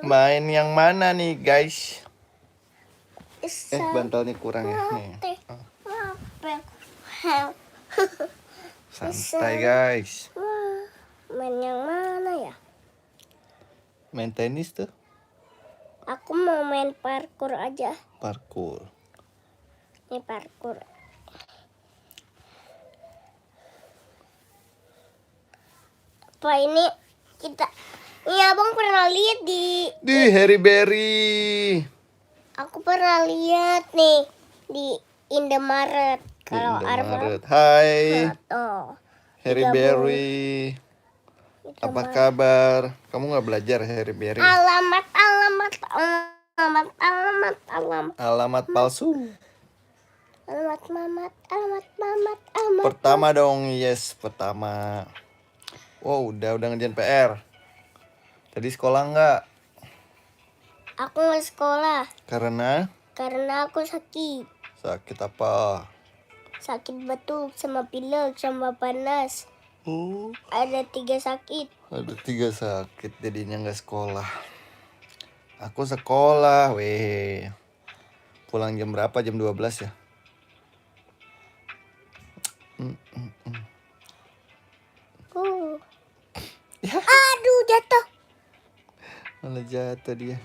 Main yang mana nih guys? Bantalnya kurang ya nih. Santai guys. Main yang mana ya? Main tenis tuh. Aku mau main parkour aja. Parkour. Ini parkour. Apa ini kita? Iya abang pernah lihat di Harry Berry. Aku pernah lihat nih di Indomaret. Kalau Indomaret. Hai. Tuh. Harry Berry. Apa kabar? Kamu nggak belajar Harry Berry? Alamat palsu. Alamat mamat. Pertama dong, yes, pertama. Wow, udah ngerjain PR. Tadi sekolah nggak? Aku nggak sekolah. Karena aku sakit. Sakit apa? Sakit batuk sama pilek sama panas. Ada 3 sakit. Ada 3 sakit, jadinya nggak sekolah. Aku sekolah, weh. Pulang jam berapa? Jam 12 ya? Ya. Aduh, jatuh. Malah jatuh dia.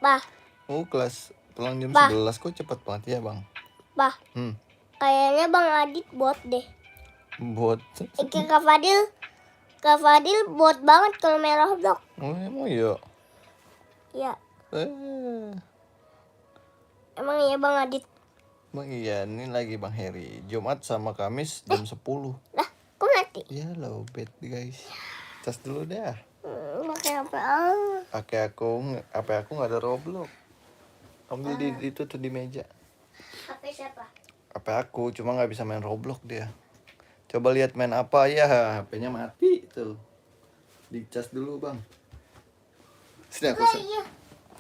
Bah. Kelas pulang jam 11 kok cepet banget ya, Bang? Bah. Kayaknya Bang Adit bot deh. Bot. Kak Fadil bot banget kalau main Roblox. Emang iya? Iya. Emang iya Bang Adit? Bang iya, ini lagi Bang Heri. Jumat sama Kamis jam 10. Lah, kok mati? Ya lowbat guys. Cas dulu dah. Pakai HP aku nggak ada Roblox. Ambil itu tuh di meja. HP siapa? HP aku, cuma nggak bisa main Roblox dia. Coba lihat main apa ya, HP-nya mati tuh. Dicas dulu Bang. Sini aku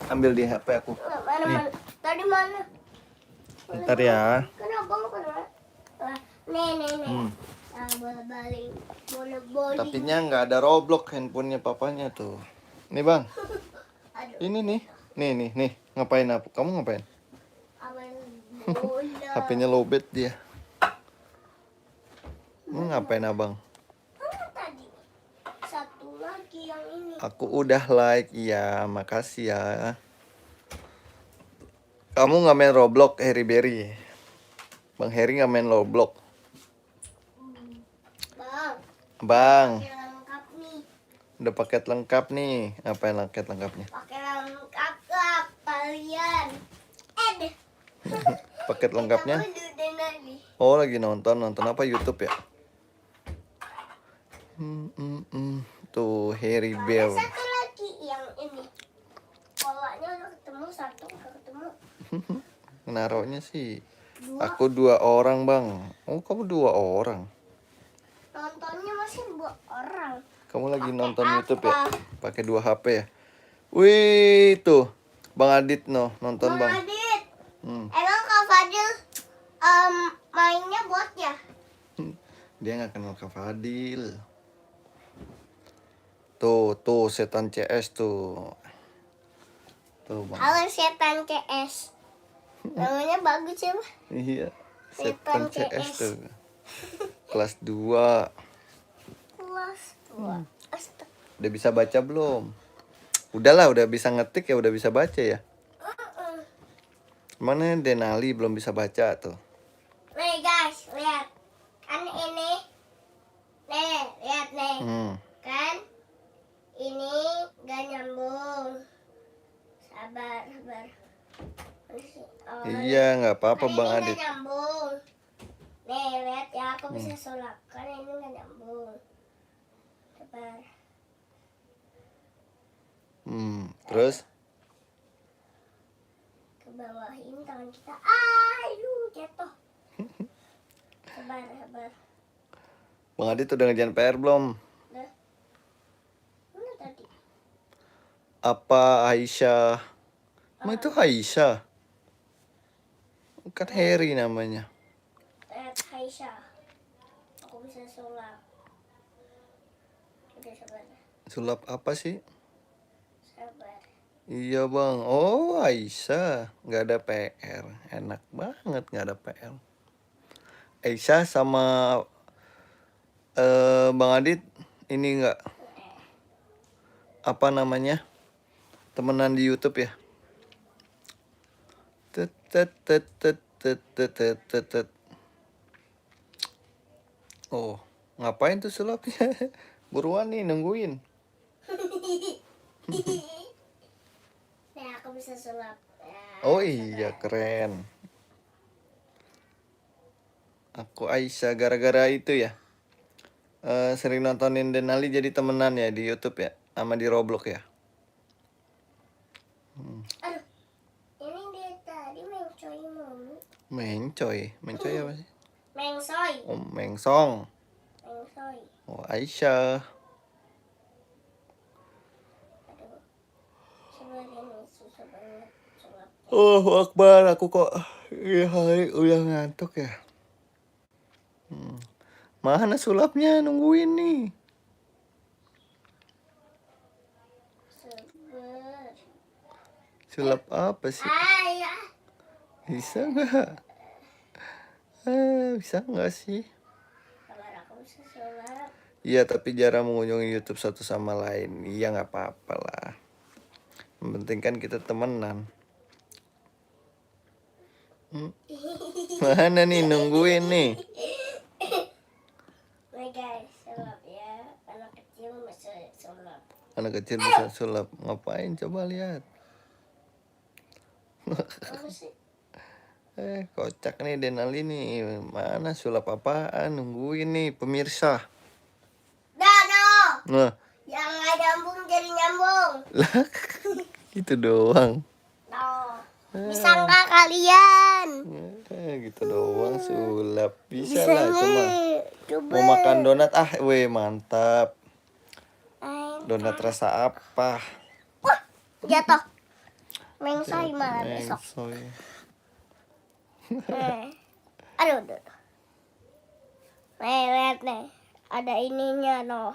ambil di HP aku. Mana? Tadi mana? Ntar ya. Kenapa nih. Bola-bola. Tapi nggak ada Roblox handphonenya papanya tuh. Nih Bang. Ini nih. Nih. Ngapain apa? Kamu ngapain? HP-nya lowbat dia. Ngapain abang? Tadi satu lagi yang ini. Aku udah like ya, makasih ya. Kamu nggak main Roblox, Harry Berry? Bang Harry nggak main Roblox. Bang. Lengkap nih. Udah paket lengkap nih. Apa yang paket lengkapnya? Pakai lengkap kalian. Paket lengkapnya? Oh lagi nonton apa YouTube ya? Tuh Harry Berry. Satu lagi yang ini. Polanya udah ketemu, satu udah ketemu. Naruhnya sih. Aku 2 orang Bang. Oh kamu 2 orang. Nontonnya masih 2 orang. Kamu lagi nonton YouTube ya? Pakai 2 HP ya? Wih tuh Bang Adit nonton Bang. Bang Adit. Emang Kak Fadil mainnya bot ya? Dia nggak kenal Kak Fadil. Tuh setan CS tuh. Tuh Bang. Halo setan CS. Namanya bagus ya, Bang? Iya. Setan CS tuh. Kelas 2. Kelas 2. Udah bisa baca belum? Udahlah, udah bisa ngetik ya, udah bisa baca ya. Mana Denali belum bisa baca tuh. Nih guys, lihat. Kan ini. Nih, lihat nih. Kan ini gak nyambung. Sabar. Iya, nggak apa-apa Bang Adit. Gak nyambung. Nih, lihat ya, aku bisa sulap. Kan ini gak nyambung. Sabar. Terus? Ke bawahin tangan kita. Aduh, jatuh. Sabar. Bang Adit udah ngerjain PR belum? Udah. Mana tadi? Apa Aisyah? Emang itu Aisyah? Bukan Harry namanya. Aisyah. Aku bisa sulap. Udah sabar. Sulap apa sih? Iya bang. Oh Aisyah, nggak ada PR. Enak banget nggak ada PR. Aisyah sama Bang Adit ini nggak apa namanya temenan di YouTube ya? Tet tet tet tet tet tet tet tet tet. Oh ngapain tuh sulapnya? Buruan nih nungguin. Nah, aku bisa sulap. Ya, Oh iya keren. Aku Aisyah gara-gara itu ya. Sering nontonin Denali jadi temenan ya di YouTube ya, sama di Roblox ya. Aduh, ini dia tadi mengcoy mulu. Mencoy apa sih? Mengsoy. Oh, mengsong. Mengsoy. Oh, Aisyah. Aduh, sebenarnya susah banget sulap. Oh, Akbar, aku kok ya, hari udah ngantuk ya. Mana sulapnya nungguin nih. Seber. Sulap apa sih? Ayah. Bisa nggak? Bisa nggak sih? Kalau aku bisa sulap. Iya, tapi jarang mengunjungi YouTube satu sama lain. Iya, nggak apa-apa lah. Yang penting kan kita temenan. Mana nih nungguin nih? Nih guys, sulap ya. Anak kecil bisa sulap. Anak kecil bisa sulap. Ngapain? Coba lihat. Apa sih? Kocak nih Denali nih. Mana sulap apaan? Nungguin nih pemirsa. Dado. Nah, Yang nggak nyambung jadi nyambung. lah gitu doang. Tuh. Bisa nggak kalian? Gitu doang sulap. Bisa Bisa lah itu mah. nggak? Coba. Mau makan donat weh mantap. Ay, Donat rasa apa? wah, jatuh. Mengsoy malah besok. Mengsoy. Aduh, aduh. Nih, lihat nih. Ada ininya loh.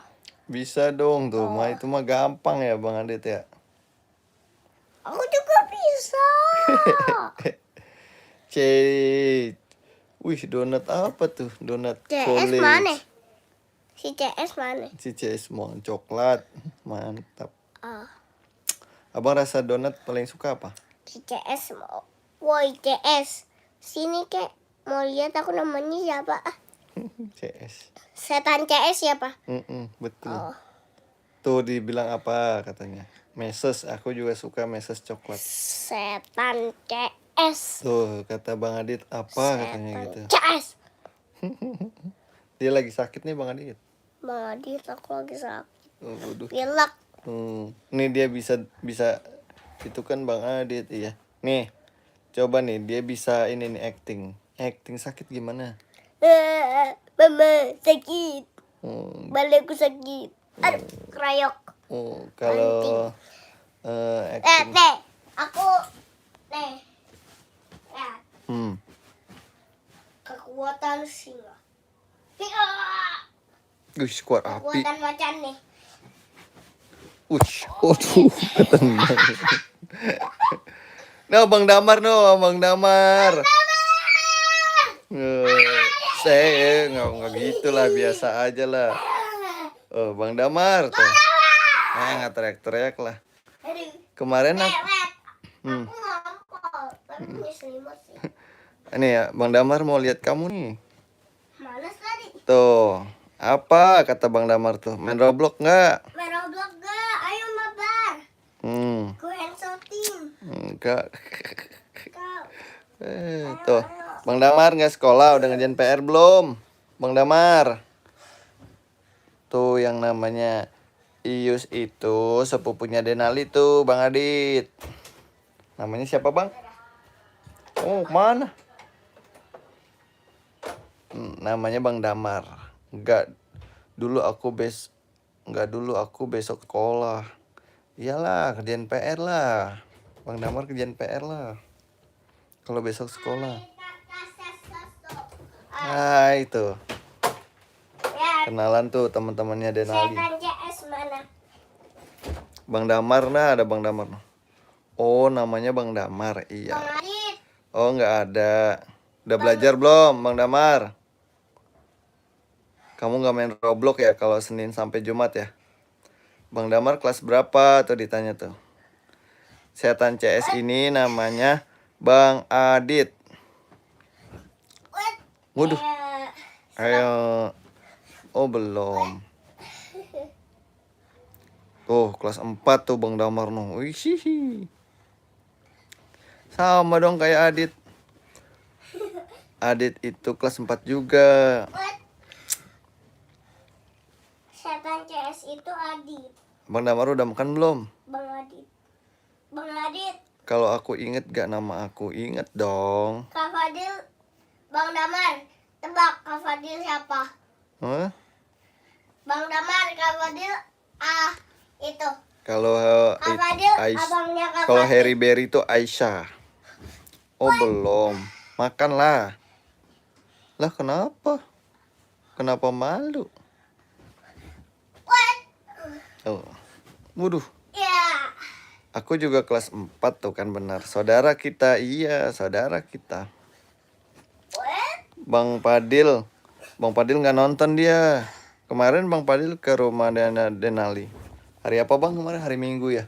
Bisa dong tuh, mah itu mah gampang ya Bang Adit ya. Aku juga bisa. Wih, donat apa tuh? Donat CS college. mana? Si CS mana? Si CS mau coklat. Mantap. Oh, Abang rasa donat paling suka apa? si CS mau. Woi, CS. Sini, Kek. Mau lihat aku namanya siapa? CS. Setan CS siapa? Betul. Oh, Tuh dibilang apa katanya? Meses, aku juga suka meses coklat. setan CS. Tuh, kata Bang Adit apa katanya Setan gitu. CS. Dia lagi sakit nih Bang Adit. Bang Adit, aku lagi sakit. Oh, waduh. Pilek. Nih dia bisa itu kan Bang Adit ya. Nih, coba nih dia bisa ini nih acting. Acting sakit gimana? Mama sakit. Hmm, Balaku sakit. Aduh, krayok. kalau acting. Teh, aku nih. Ya, kekuatan singa. Wih, kuat api. Kekuatan macan nih. Waduh, ketendang. Nah, Bang Damar Bang Damar. Saya nggak gitu lah, biasa aja lah. Oh, Bang Damar tuh. Nggak teriak-teriak lah. Aduh. Kemarin Lihat. aku, Aku ngampol. Baru punya selimut sih. ini ya, Bang Damar mau lihat kamu nih. Mana tadi? Tuh, apa kata Bang Damar tuh? Main Roblox nggak? Main Roblox gak? Ayo mabar. Go and shooting. Enggak. Kau. Tuh, Bang Damar nggak sekolah, udah ngerjain PR belum? Bang Damar. Tuh yang namanya Ius itu sepupunya Denali tuh, Bang Adit. Namanya siapa, Bang? Oh, mana? Namanya Bang Damar. Enggak dulu aku besok sekolah. Iyalah, kerjaan PR lah. Bang Damar kerjaan PR lah. Kalau besok sekolah. Nah, itu. Ya, Kenalan tuh teman-temannya Denali. setan CS mana? Bang Damar nah, ada Bang Damar. Oh, namanya Bang Damar. Bang Iya. Adit. Oh, nggak ada. Udah belajar belum, Bang Damar? Kamu nggak main Roblox ya kalau Senin sampai Jumat ya? Bang Damar kelas berapa tuh ditanya tuh. Setan CS ini namanya Bang Adit. Waduh, ayo. Oh, belum. Tuh, kelas 4 tuh Bang Damar noh. Wih, hihi. Sama dong kayak Adit. Adit itu kelas 4 juga. Setan CS itu Adit. Bang Damar udah makan belum? Bang Adit. Bang Adit. Kalau aku inget gak nama aku? Inget dong. Kak Fadil. Bang Damar. Tebak Kak Fadil siapa? Hah? Bang Damar, Kak Fadil. Itu. Kalau Kak Fadil, abangnya Kak kalau Fadil. Harry Berry itu Aisyah. Oh, belum. Makanlah. Lah kenapa? Kenapa malu? What? Oh. Waduh. Ya. Aku juga kelas 4 tuh kan benar. Saudara kita, iya, saudara kita. What? Bang Padil nggak nonton dia. Kemarin Bang Padil ke rumah Denali. Hari apa Bang kemarin? Hari Minggu ya?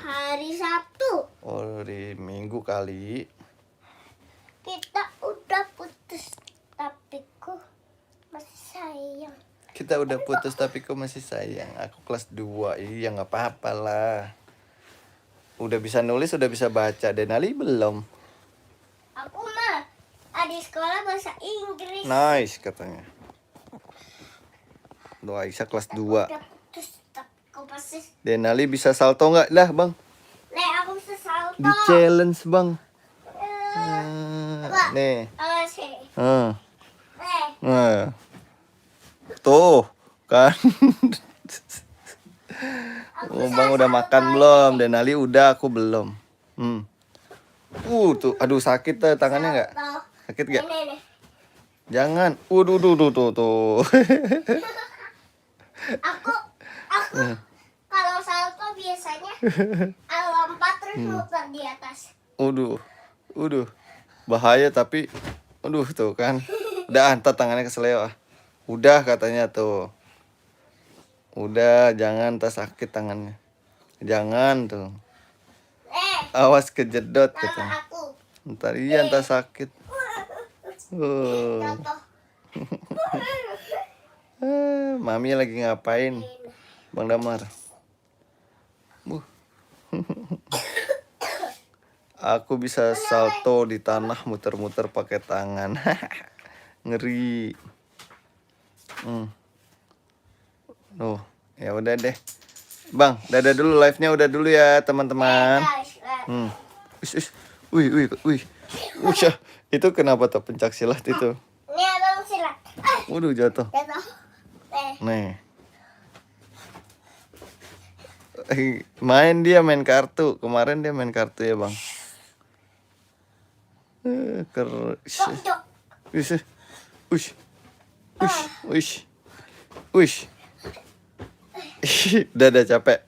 Hari Sabtu. Oh, hari Minggu kali. Kita udah putus. Tapi ku masih sayang. Kita udah putus tapi kok masih sayang. Aku kelas 2. Iya, nggak apa-apa lah. Udah bisa nulis, udah bisa baca. Denali belum. Aku mah ada sekolah bahasa Inggris. Nice katanya. Doa Aisyah kelas 2. Udah putus. Tapi ku masih. Denali bisa salto nggak? Lah Bang. Nek, aku bisa salto. Di challenge Bang. Coba. Nih. Awas sih. Nah. Nek. Nah. Tuh kan. Bang udah makan belum? Denali udah, aku belum. Tuh, aduh sakit tuh tangannya nggak? Salto. Sakit nggak? Nih. Jangan. Tuh. Aku kalau salto biasanya lompat terus muter di atas. Uduh. Bahaya tapi tuh kan. Udah, ntar tangannya keseleo. Udah katanya tuh. Udah, jangan ntar sakit tangannya. Jangan tuh. Awas kejedot Sama katanya. aku. Ntar sakit. Contoh. Mami lagi ngapain? Bang Damar. Aku bisa salto di tanah muter-muter pakai tangan. Ngeri. Ya udah deh. Bang, dadah dulu live-nya udah dulu ya, teman-teman. Guys, Wih. Usyah, itu kenapa tuh pencak silat itu? ini abang silat. Waduh, jatuh. Jatuh. Nih. Main kartu. Kemarin dia main kartu ya, Bang. Ush. Udah capek.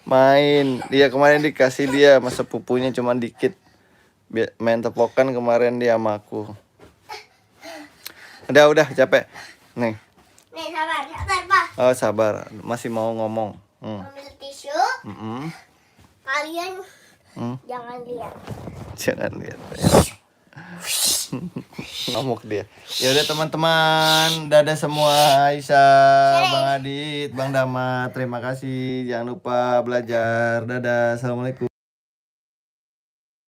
Main. Dia kemarin dikasih dia masa pupunya cuma dikit. Main tepokan kemarin dia sama aku. Udah capek. Nih, sabar, Pak. Oh, sabar. Masih mau ngomong. Ambil tisu. Kalian jangan lihat. Jangan lihat. Ngamuk dia. Ya udah teman-teman, dadah semua. Aisyah, Bang Adit, Bang Dama, terima kasih. Jangan lupa belajar. Dadah. Assalamualaikum.